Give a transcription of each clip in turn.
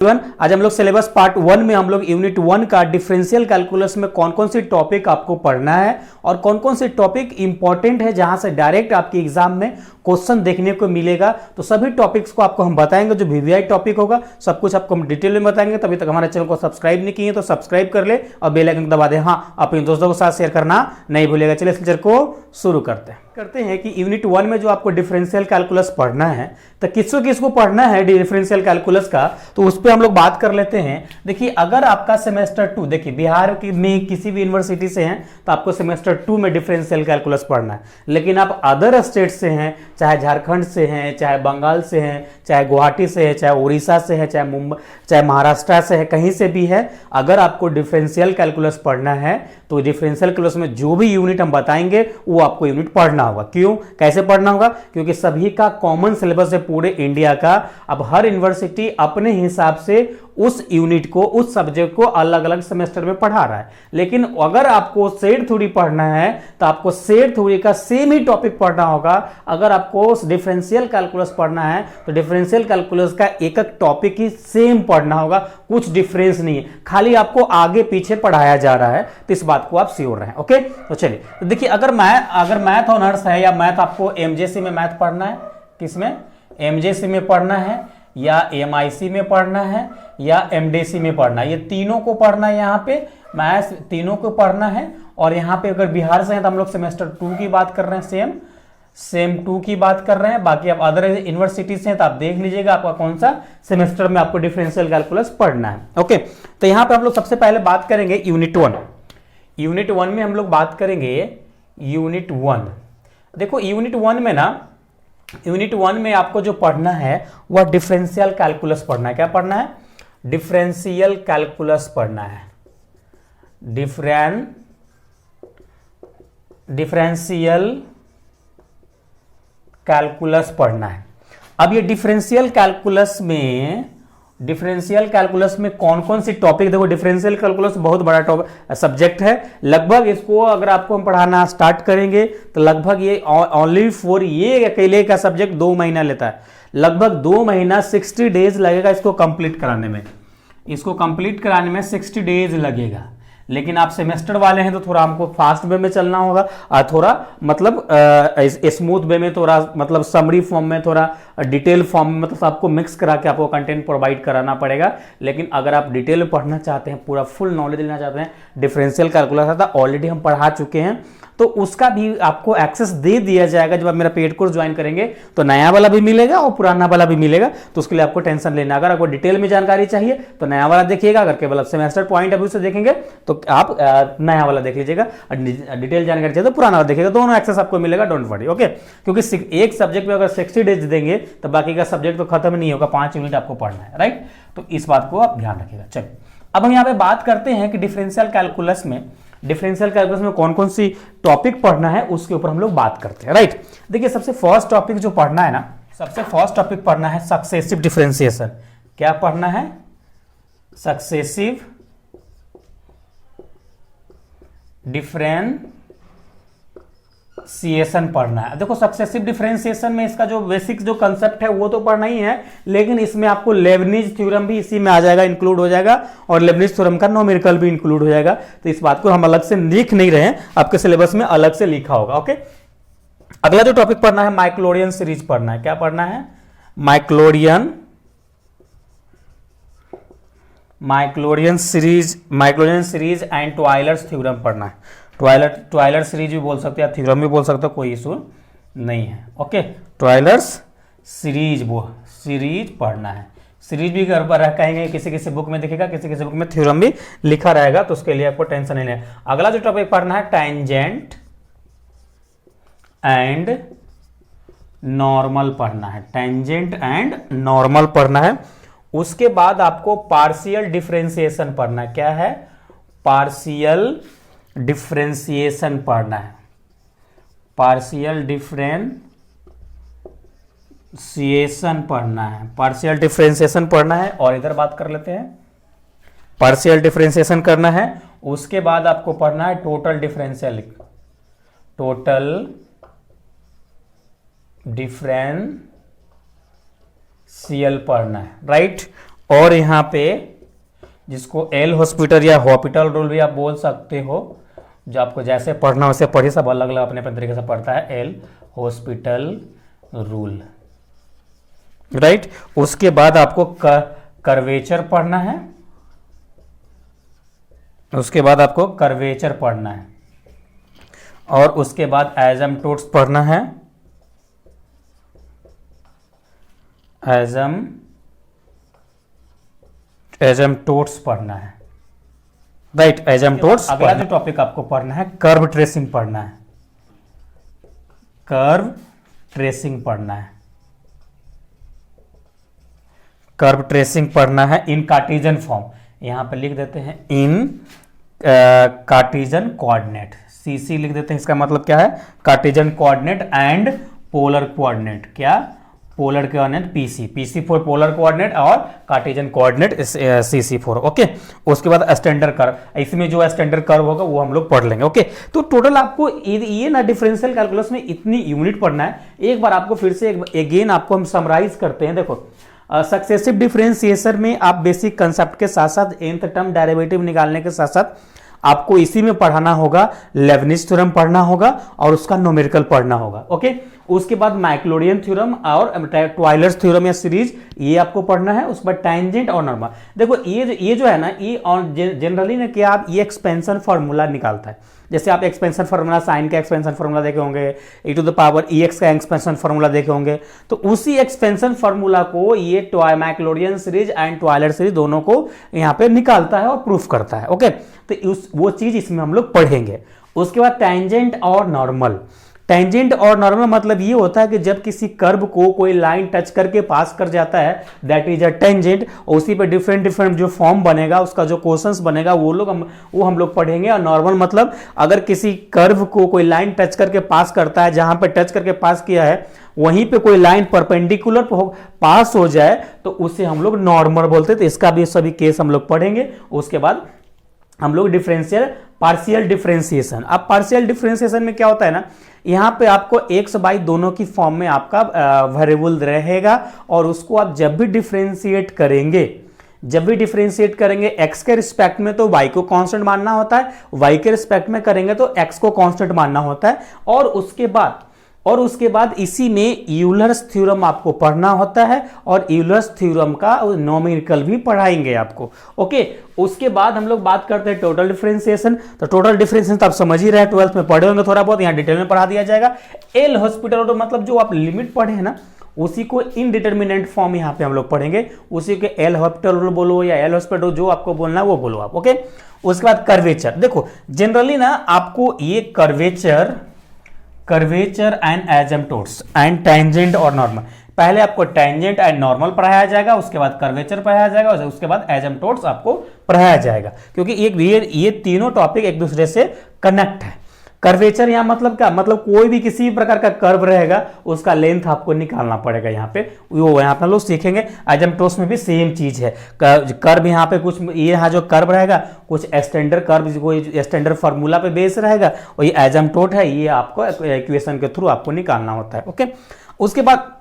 आज हम लोग सिलेबस पार्ट 1 में हम लोग यूनिट 1 का डिफरेंशियल कैलकुलस में कौन कौन से टॉपिक आपको पढ़ना है और कौन कौन से टॉपिक इंपॉर्टेंट है जहां से डायरेक्ट आपके एग्जाम में क्वेश्चन देखने को मिलेगा। तो सभी टॉपिक्स को आपको हम बताएंगे, जो वीवीआई टॉपिक होगा सब कुछ आपको हम डिटेल में बताएंगे। तभी तक हमारे चैनल को सब्सक्राइब नहीं किए तो सब्सक्राइब कर ले और बेल आइकन दबा दे। हाँ, अपने दोस्तों के साथ शेयर करना नहीं भूलिएगा। चलिए इस लेक्चर को शुरू करते हैं कि यूनिट 1 में जो आपको डिफरेंशियल कैलकुलस पढ़ना है तो किसको पढ़ना है डिफरेंशियल कैलकुलस का, तो उस पर हम लोग बात कर लेते हैं। देखिए, अगर आपका सेमेस्टर 2, देखिए बिहार में किसी भी यूनिवर्सिटी से हैं तो आपको सेमेस्टर 2 में डिफरेंशियल कैलकुलस पढ़ना है। लेकिन आप अदर स्टेट से हैं, चाहे झारखंड से हैं, चाहे बंगाल से हैं, चाहे गुवाहाटी से है, चाहे उड़ीसा से है, चाहे मुंबई, चाहे महाराष्ट्र से है, कहीं से भी है, अगर आपको डिफरेंशियल कैलकुलस पढ़ना है तो डिफरेंशियल कैलकुलस में जो भी यूनिट हम बताएंगे वो आपको यूनिट पढ़ना होगा। क्यों, कैसे पढ़ना होगा? क्योंकि सभी का कॉमन सिलेबस है पूरे इंडिया का। अब हर यूनिवर्सिटी अपने हिसाब से उस यूनिट को, उस सब्जेक्ट को अलग अलग सेमेस्टर में पढ़ा रहा है। लेकिन अगर आपको सेट थ्योरी पढ़ना है तो आपको सेट थ्योरी का सेम ही टॉपिक पढ़ना होगा। अगर आपको डिफरेंशियल कैलकुलस पढ़ना है तो डिफरेंशियल कैलकुलस का एक एक टॉपिक ही सेम पढ़ना होगा, कुछ डिफरेंस नहीं है, खाली आपको आगे पीछे पढ़ाया जा रहा है। तो इस बात को आप श्योर रहें। ओके, तो चलिए, तो देखिए, अगर मैथ ऑनर्स है या मैथ आपको एमजेसी में मैथ पढ़ना है, किसमें? एमजेसी में पढ़ना है या एमआईसी में पढ़ना है या एमडीसी में पढ़ना है, ये तीनों को पढ़ना है। यहाँ पे मैथ्स तीनों को पढ़ना है। और यहाँ पे अगर बिहार से हैं तो हम लोग सेमेस्टर 2 की बात कर रहे हैं, सेम 2 की बात कर रहे हैं। बाकी आप अदर यूनिवर्सिटी से हैं तो आप देख लीजिएगा आपका कौन सा सेमेस्टर में आपको डिफरेंशियल कैलकुलस पढ़ना है। ओके, तो यहाँ पे हम लोग सबसे पहले बात करेंगे यूनिट 1। यूनिट 1 में हम लोग बात करेंगे यूनिट 1। देखो, यूनिट 1 में ना, यूनिट 1 में आपको जो पढ़ना है वह डिफरेंशियल कैलकुलस पढ़ना है। क्या पढ़ना है? डिफरेंशियल कैलकुलस पढ़ना है। डिफरेंशियल कैलकुलस पढ़ना है। अब ये डिफरेंशियल कैलकुलस में कौन कौन सी टॉपिक, देखो डिफरेंशियल कैलकुलस बहुत बड़ा सब्जेक्ट है। लगभग इसको अगर आपको हम पढ़ाना स्टार्ट करेंगे तो लगभग ये ओनली फॉर ये अकेले का सब्जेक्ट 2 महीना लेता है। लगभग 2 महीना 60 डेज लगेगा इसको कंप्लीट कराने में। इसको कंप्लीट कराने में 60 डेज लगेगा। लेकिन आप सेमेस्टर वाले हैं तो थोड़ा हमको फास्ट वे में चलना होगा और थोड़ा मतलब स्मूथ वे में, थोड़ा मतलब समरी फॉर्म में, थोड़ा डिटेल फॉर्म में, मतलब आपको मिक्स करा के आपको कंटेंट प्रोवाइड कराना पड़ेगा। लेकिन अगर आप डिटेल में पढ़ना चाहते हैं, पूरा फुल नॉलेज लेना चाहते हैं, डिफरेंशियल कैलकुलस था ऑलरेडी हम पढ़ा चुके हैं, तो उसका भी आपको एक्सेस दे दिया जाएगा। जब आप मेरा पेड कोर्स ज्वाइन करेंगे तो नया वाला भी मिलेगा और पुराना वाला भी मिलेगा। तो उसके लिए आपको टेंशन लेना, अगर आपको डिटेल में जानकारी चाहिए तो नया वाला देखिएगा, अगर केवल सेमेस्टर पॉइंट ऑफ व्यू से देखेंगे तो आप नया वाला देख लीजिएगा, डिटेल जानकारी चाहिए तो पुराना वाला देखिएगा। दोनों एक्सेस आपको मिलेगा, डोंट वरी। ओके, क्योंकि एक सब्जेक्ट में अगर 60 डेज देंगे तो बाकी का सब्जेक्ट तो खत्म नहीं होगा, 5 यूनिट आपको पढ़ना है, राइट? तो इस बात को आप ध्यान रखिएगा। चलिए, अब हम यहाँ पे बात करते हैं कि डिफरेंशियल कैलकुलस में कौन कौन सी टॉपिक पढ़ना है, उसके ऊपर हम लोग बात करते हैं, राइट? देखिए, सबसे फर्स्ट टॉपिक जो पढ़ना है ना, सबसे फर्स्ट टॉपिक पढ़ना है सक्सेसिव डिफरेंशिएशन। क्या पढ़ना है? सक्सेसिव डिफरेंशिएशन पढ़ना है। देखो, सक्सेसिव डिफरेंशिएशन में इसका जो बेसिक जो कंसेप्ट है वो तो पढ़ना ही है, लेकिन इसमें आपको लेबनिज थ्योरम भी इसी में आ जाएगा, इंक्लूड हो जाएगा, और लेबनिज थ्योरम का न्यूमेरिकल भी इंक्लूड हो जाएगा। तो इस बात को हम अलग से लिख नहीं रहे हैं, आपके सिलेबस में अलग से लिखा होगा। ओके, अगला जो टॉपिक पढ़ना है माइक्लोरियन सीरीज पढ़ना है। क्या पढ़ना है? माइक्लोरियन सीरीज एंड ट्वाइलर्स थ्योरम पढ़ना है। ट्वाइलर सीरीज भी बोल सकते हैं, थ्योरम भी बोल सकते हो, कोई इशू नहीं है। ओके, ट्वाइलर्स सीरीज पढ़ना है। सीरीज भी घर पर कहेंगे, किसी बुक में दिखेगा, किसी बुक में थ्योरम भी लिखा रहेगा, तो उसके लिए आपको टेंशन नहीं लेना। अगला जो टॉपिक पढ़ना है टेंजेंट एंड नॉर्मल पढ़ना है। टेंजेंट एंड नॉर्मल पढ़ना है। उसके बाद आपको पार्शियल डिफरेंशिएशन पढ़ना है। क्या है? पार्शियल डिफरेंशिएशन पढ़ना है। पार्शियल डिफरेंशिएशन पढ़ना है। पार्शियल डिफरेंशिएशन पढ़ना है। और इधर बात कर लेते हैं, पार्शियल डिफरेंशिएशन करना है। उसके बाद आपको पढ़ना है टोटल डिफरेंशियल पढ़ना है, राइट? और यहाँ पे जिसको एल हॉस्पिटल या हॉस्पिटल रूल भी आप बोल सकते हो, जो आपको जैसे पढ़ना वैसे पढ़िए, सब अलग अलग अपने अपने तरीके से पढ़ता है, एल हॉस्पिटल रूल, राइट। उसके बाद आपको कर्वेचर पढ़ना है, उसके बाद आपको कर्वेचर पढ़ना है, और उसके बाद एजम्प्टोट्स पढ़ना है, एजम्प्टोट्स पढ़ना है, राइट, एजम्प्टोट्स। अगला जो टॉपिक आपको पढ़ना है कर्व ट्रेसिंग पढ़ना है, कर्व ट्रेसिंग पढ़ना है, कर्व ट्रेसिंग पढ़ना है इन कार्टेशियन फॉर्म। यहां पे लिख देते हैं इन कार्टेशियन कोऑर्डिनेट, सीसी लिख देते हैं, इसका मतलब क्या है, Cartesian coordinate and polar coordinate, क्या, polar coordinate PC, PC for polar coordinate और Cartesian coordinate CC for, okay. उसके बाद स्टैंडर्ड कर्व, इसमें जो स्टैंडर्ड कर्व होगा वो हम लोग पढ़ लेंगे, ओके। तो टोटल आपको ये ना डिफरेंशियल कैलकुलस में इतनी यूनिट पढ़ना है। एक बार आपको फिर से अगेन आपको हम समराइज करते हैं। देखो सक्सेसिव डिफरेंशिएशन में आप बेसिक कंसेप्ट के साथ साथ nth टर्म डेरिवेटिव निकालने के साथ साथ आपको इसी में पढ़ाना होगा, लेबनिज थ्योरम पढ़ना होगा और उसका न्यूमेरिकल पढ़ना होगा, ओके। उसके बाद मैक्लोडियन थ्योरम और ट्वाइलर्स थ्योरम या सीरीज, ये आपको पढ़ना है। उसके बाद टैंजेंट और नॉर्मल। देखो ये जो है ना, ये जनरली ना क्या, आप ये एक्सपेंशन फार्मूला निकालता है। जैसे आप एक्सपेंशन फार्मूला, साइन का एक्सपेंशन फार्मूला देखे होंगे, e to the power ex का एक्सपेंशन फार्मूला देखे होंगे, तो उसी एक्सपेंशन फार्मूला को ये Maclaurin series and Taylor series दोनों को यहाँ पे निकालता है और प्रूफ करता है, ओके। तो वो चीज इसमें हम लोग पढ़ेंगे। उसके बाद टेंजेंट और नॉर्मल। टेंजेंट और नॉर्मल मतलब ये होता है कि जब किसी कर्व को कोई लाइन टच करके पास कर जाता है, दैट इज अ टेंजेंट। उसी पे डिफरेंट डिफरेंट जो फॉर्म बनेगा, उसका जो क्वेश्चंस बनेगा वो हम लोग पढ़ेंगे। और नॉर्मल मतलब अगर किसी कर्व को कोई लाइन टच करके पास करता है, जहां पे टच करके पास किया है वहीं पे कोई लाइन परपेंडिकुलर पास हो जाए तो उसे हम लोग नॉर्मल बोलते हैं। तो इसका भी सभी केस हम लोग पढ़ेंगे। उसके बाद हम लोग पार्शियल डिफरेंशिएशन। अब पार्शियल डिफरेंशिएशन में क्या होता है ना, यहां पे आपको एक्स बाई दोनों की फॉर्म में आपका वेरिएबल रहेगा और उसको आप जब भी डिफरेंशिएट करेंगे एक्स के रिस्पेक्ट में तो वाई को कांस्टेंट मानना होता है, वाई के रिस्पेक्ट में करेंगे तो एक्स को कांस्टेंट मानना होता है। और उसके बाद इसी में यूलर्स थ्योरम आपको पढ़ना होता है और यूलर्स थ्योरम का न्यूमेरिकल भी पढ़ाएंगे आपको, ओके। उसके बाद हम लोग बात करते हैं टोटल डिफरेंशिएशन। तो टोटल डिफरेंशिएशन तो आप समझ ही रहे हैं, 12th में पढ़े होंगे थोड़ा बहुत, यहाँ डिटेल में पढ़ा दिया जाएगा। एल हॉस्पिटल मतलब जो आप लिमिट पढ़े हैं ना, उसी को इनडिटरमिनेंट फॉर्म यहाँ पे हम लोग पढ़ेंगे। उसी के एल हॉस्पिटल बोलो या एल हॉस्पिटल, जो आपको बोलना है वो बोलो आप, ओके। उसके बाद कर्वेचर। देखो जनरली ना आपको ये कर्वेचर एंड एजम्प्टोट्स एंड टेंजेंट और नॉर्मल, पहले आपको टेंजेंट एंड नॉर्मल पढ़ाया जाएगा, उसके बाद कर्वेचर पढ़ाया जाएगा, उसके बाद एजम्प्टोट्स आपको पढ़ाया जाएगा, क्योंकि ये तीनों टॉपिक एक दूसरे से कनेक्ट है। कर्वेचर यहाँ मतलब क्या, मतलब कोई भी किसी भी प्रकार का कर्व रहेगा उसका लेंथ आपको निकालना पड़ेगा। यहाँ पे वो यहाँ पे लोग सीखेंगे। एजम्प्टोट्स में भी सेम चीज है। कर्व यहाँ पे कुछ, ये यहाँ जो कर्व रहेगा कुछ स्टैंडर्ड कर्व, कोई स्टैंडर्ड फार्मूला पे बेस रहेगा, और ये एजम्प्टोट है, ये आपको इक्वेशन के थ्रू आपको निकालना होता है, ओके। उसके बाद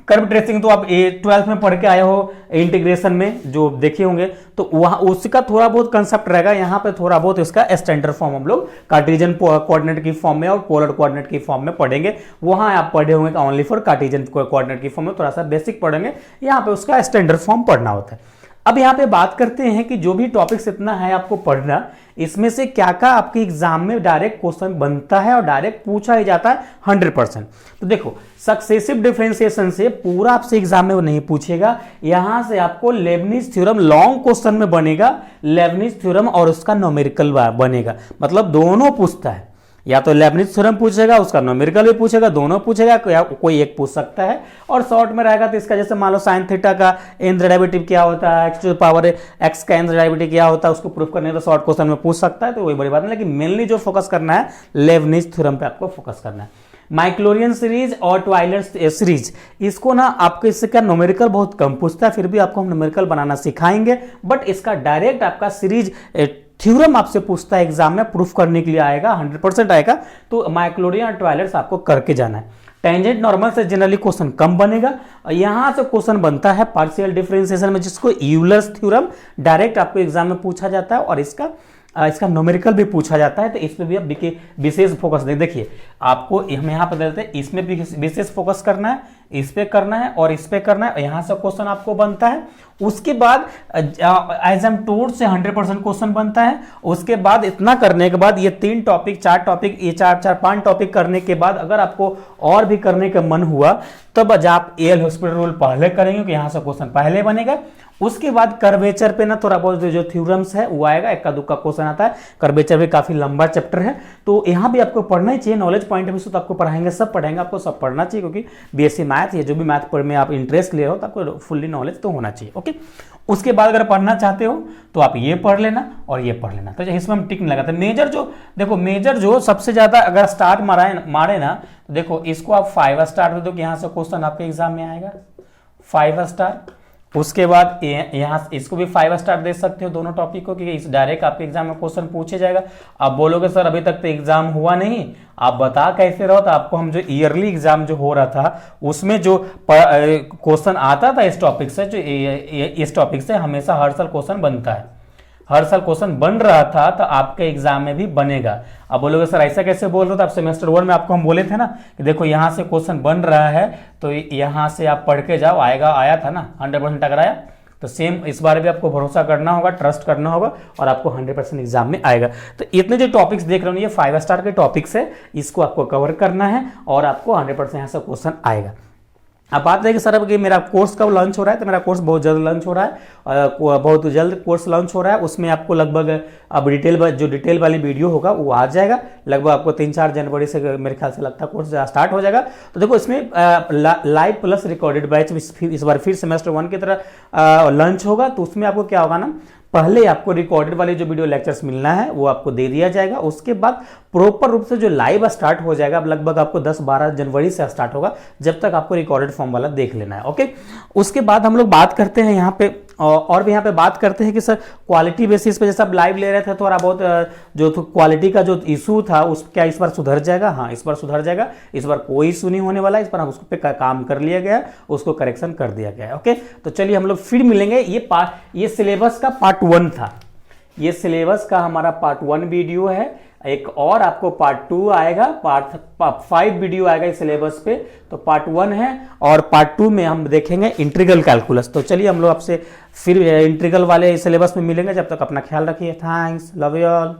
कर्व ट्रेसिंग तो आप 12th में पढ़ के आए हो, इंटीग्रेशन में जो देखे होंगे, तो वहां उसका थोड़ा बहुत कंसेप्ट रहेगा। यहाँ पे थोड़ा बहुत इसका स्टैंडर्ड फॉर्म हम लोग कार्टेशियन कोऑर्डिनेट की फॉर्म में और पोलर कोऑर्डिनेट की फॉर्म में पढ़ेंगे। वहां आप पढ़े होंगे ओनली फॉर कार्टेशियन कोऑर्डिनेट की फॉर्म में थोड़ा सा बेसिक पढ़ेंगे, यहाँ पे उसका स्टैंडर्ड फॉर्म पढ़ना होता है। अब यहाँ पे बात करते हैं कि जो भी टॉपिक्स इतना है आपको पढ़ना, इसमें से क्या क्या आपके एग्जाम में डायरेक्ट क्वेश्चन बनता है और डायरेक्ट पूछा ही जाता है 100%। तो देखो सक्सेसिव डिफरेंशिएशन से पूरा आपसे एग्जाम में वो नहीं पूछेगा, यहां से आपको लेबनिज थ्योरम लॉन्ग क्वेश्चन में बनेगा, लेबनिज थ्योरम और उसका न्यूमेरिकल बनेगा, मतलब दोनों पूछता है। या तो लेबनिज थ्योरम पूछेगा, उसका न्यूमेरिकल भी पूछेगा, दोनों पूछेगा, कोई एक पूछ सकता है। और शॉर्ट में रहेगा तो इसका जैसे मान लो साइन थीटा का nth डेरिवेटिव क्या होता है, x to the power x का nth डेरिवेटिव क्या होता है, उसको प्रूफ करने तो शॉर्ट क्वेश्चन में पूछ सकता है, तो वही बड़ी बात नहीं। लेकिन मेनली जो फोकस करना है लेबनिज थ्योरम पे आपको फोकस करना है। माइक्लोरियन सीरीज और ट्वाइलर सीरीज, इसको ना आपको इससे क्या न्यूमेरिकल बहुत कम पूछता है, फिर भी आपको हम न्यूमेरिकल बनाना सिखाएंगे। बट इसका डायरेक्ट आपका सीरीज थ्योरम आपसे पूछता है एग्जाम में, प्रूफ करने के लिए आएगा, 100% आएगा। तो माइक्लोरियन और ट्वाइलर्स आपको करके जाना है। टेंजेंट नॉर्मल से जनरली क्वेश्चन कम बनेगा। यहां से क्वेश्चन बनता है पार्शियल डिफरेंशिएशन में, जिसको यूलर्स थ्योरम डायरेक्ट आपको एग्जाम में पूछा जाता है, और इसका न्यूमेरिकल भी पूछा जाता है। तो इस पे भी आप विशेष फोकस दें। देखिए आपको हम यहाँ पर देते हैं, इसमें भी विशेष फोकस करना है, इस पे करना है और इस पे करना है। यहाँ से क्वेश्चन आपको बनता है। उसके बाद एज एम टूर से 100% क्वेश्चन बनता है। उसके बाद इतना करने के बाद ये 3 टॉपिक 4 टॉपिक, ये 4-5 टॉपिक करने के बाद अगर आपको और भी करने का मन हुआ तब आप एल हॉस्पिटल रूल पहले करेंगे, क्योंकि यहाँ से क्वेश्चन पहले बनेगा। उसके बाद कर्वेचर पे ना थोड़ा बहुत जो थ्योरम्स है वो आएगा, इक्का दुक्का क्वेश्चन आता है। कर्वेचर भी काफी लंबा चैप्टर है, तो यहाँ भी आपको पढ़ना ही चाहिए। नॉलेज पॉइंट ऑफ व्यू से तो आपको पढ़ाएंगे, सब पढ़ाएंगे, आपको सब पढ़ना चाहिए, क्योंकि बीएससी मैथ या जो भी मैथ में आप इंटरेस्ट ले रहे हो तो आपको फुल्ली नॉलेज तो होना चाहिए। ओके, उसके बाद अगर पढ़ना चाहते हो तो आप ये पढ़ लेना और ये पढ़ लेना। तो इसमें हम टिक नहीं लगाते। मेजर जो देखो, मेजर जो सबसे ज्यादा अगर स्टार मारे ना, तो देखो इसको आप 5 स्टार दे दो कि यहाँ से क्वेश्चन आपके एग्जाम में आएगा 5 स्टार। उसके बाद यहाँ इसको भी 5 स्टार दे सकते हो दोनों टॉपिक को, क्योंकि इस डायरेक्ट आपके एग्जाम में क्वेश्चन पूछे जाएगा। आप बोलोगे सर अभी तक तो एग्जाम हुआ नहीं, आप बता कैसे रहो? तो आपको हम जो ईयरली एग्जाम जो हो रहा था उसमें जो क्वेश्चन आता था इस टॉपिक से, जो इस टॉपिक से हमेशा हर साल क्वेश्चन बनता है, हर साल क्वेश्चन बन रहा था, तो आपके एग्जाम में भी बनेगा। अब बोलोगे सर ऐसा कैसे बोल रहे हो? तो आप सेमेस्टर 1 में आपको हम बोले थे ना कि देखो यहाँ से क्वेश्चन बन रहा है तो यहाँ से आप पढ़ के जाओ, आया था ना 100% अगर आया। तो सेम इस बारे भी आपको भरोसा करना होगा, ट्रस्ट करना होगा, और आपको 100% एग्जाम में आएगा। तो इतने जो टॉपिक्स देख रहे हो ये 5 स्टार के टॉपिक्स है, इसको आपको कवर करना है और आपको 100% यहाँ से क्वेश्चन आएगा। अब बात है कि सर अब मेरा कोर्स कब लॉन्च हो रहा है, तो मेरा कोर्स बहुत जल्द लॉन्च हो रहा है, बहुत जल्द कोर्स लॉन्च हो रहा है। उसमें आपको लगभग अब डिटेल वाली वीडियो होगा वो आ जाएगा, लगभग आपको 3-4 जनवरी से मेरे ख्याल से लगता है कोर्स स्टार्ट हो जाएगा। तो देखो इसमें लाइव प्लस रिकॉर्डेड बैच इस बार फिर सेमेस्टर 1 की तरह लॉन्च होगा। तो उसमें आपको क्या होगा ना, पहले आपको रिकॉर्डेड वाले जो वीडियो लेक्चर्स मिलना है वो आपको दे दिया जाएगा। उसके बाद प्रॉपर रूप से जो लाइव स्टार्ट हो जाएगा, अब लगभग आपको 10-12 जनवरी से स्टार्ट होगा, जब तक आपको रिकॉर्डेड फॉर्म वाला देख लेना है। ओके, उसके बाद हम लोग बात करते हैं यहाँ पे, और भी यहाँ पे बात करते हैं कि सर क्वालिटी बेसिस पे जैसे आप लाइव ले रहे थे थोड़ा बहुत जो क्वालिटी का जो इशू था उस क्या इस बार सुधर जाएगा? हाँ, इस बार सुधर जाएगा। इस बार कोई इशू नहीं होने वाला, इस बार हम उस पे काम कर लिया गया, उसको करेक्शन कर दिया गया है। ओके, तो चलिए हम लोग फिर मिलेंगे। ये सिलेबस का पार्ट 1 था, ये सिलेबस का हमारा पार्ट 1 वीडियो है। एक और आपको पार्ट 2 आएगा, पार्ट 5 वीडियो आएगा इस सिलेबस पे। तो पार्ट 1 है और पार्ट 2 में हम देखेंगे इंटीग्रल कैलकुलस। तो चलिए हम लोग आपसे फिर इंटीग्रल वाले सिलेबस में मिलेंगे। जब तक अपना ख्याल रखिए। Thanks, love you all.